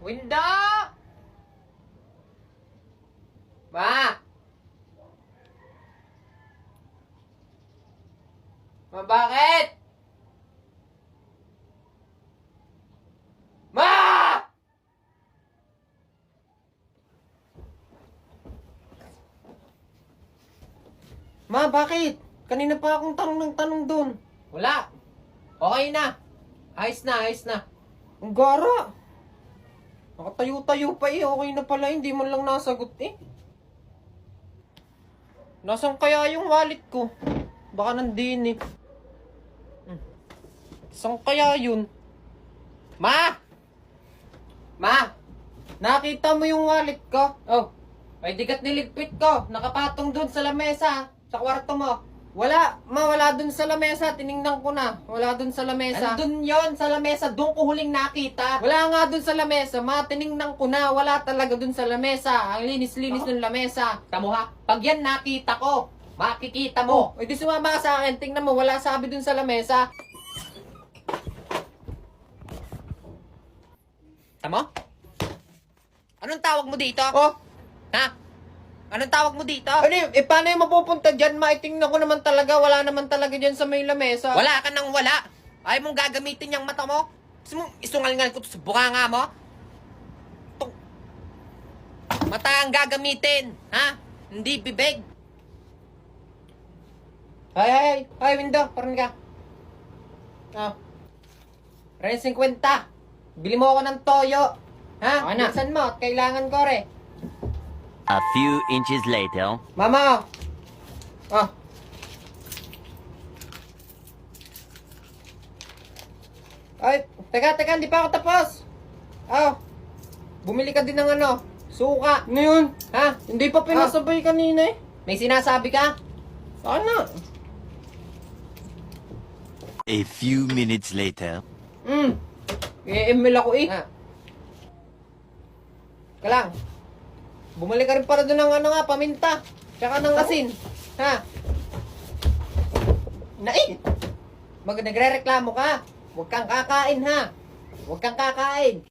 Window! Ma! Ma, bakit? Ma! Ma, bakit? Kanina pa akong tanong ng tanong doon. Wala. Okay na. Ayos na. Ang gara. Nakatayo-tayo pa eh. Okay na pala. Hindi man lang nasagot eh. Nasaan kaya yung wallet ko? Baka nandun eh. Saan kaya yun? Ma! Ma! Nakita mo yung wallet ko? Oh. Ay digat niligpit ko. Nakapatong dun sa lamesa. Sa kwarto mo. Wala. Ma, wala dun sa lamesa. Tiningnan ko na. Wala dun sa lamesa. Andun yon sa lamesa. Doon ko huling nakita. Wala nga dun sa lamesa. Ma, tiningnan ko na. Wala talaga dun sa lamesa. Ang linis-linis ng lamesa. Tamo ha? Pag yan nakita ko, makikita mo. O di sumama ka sa akin. Tingnan mo. Wala sabi dun sa lamesa. Tamo? Anong tawag mo dito? Oh. Ha? Anong tawag mo dito? Ano yun? Paano yung mapupunta dyan? Maitingnan ko naman talaga. Wala naman talaga dyan sa may lamesa. Wala ka nang wala. Ayaw mong gagamitin yung mata mo? Gusto mong isungal-ngal ko sa bukanga mo? Mata ang gagamitin. Ha? Hindi bibig. Ay, window. Parang ka. Oh. Ren 50. Bili mo ako ng toyo. Ha? Okay na. Bilisan mo at kailangan ko rin. A few inches later. Mama! Oh. Ay, teka, hindi pa ako tapos. Oh. Bumili ka din ng ano, suka. Ano yun? Ha? Hindi pa pinasabay kanina eh. May sinasabi ka? Sana. A few minutes later. I-email ako eh. Kalang. Bumalik ka rin para doon ng ano nga, paminta. Tsaka ng asin. Ha? Nain! Nagre-reklamo ka. Huwag kang kakain ha. Huwag kang kakain.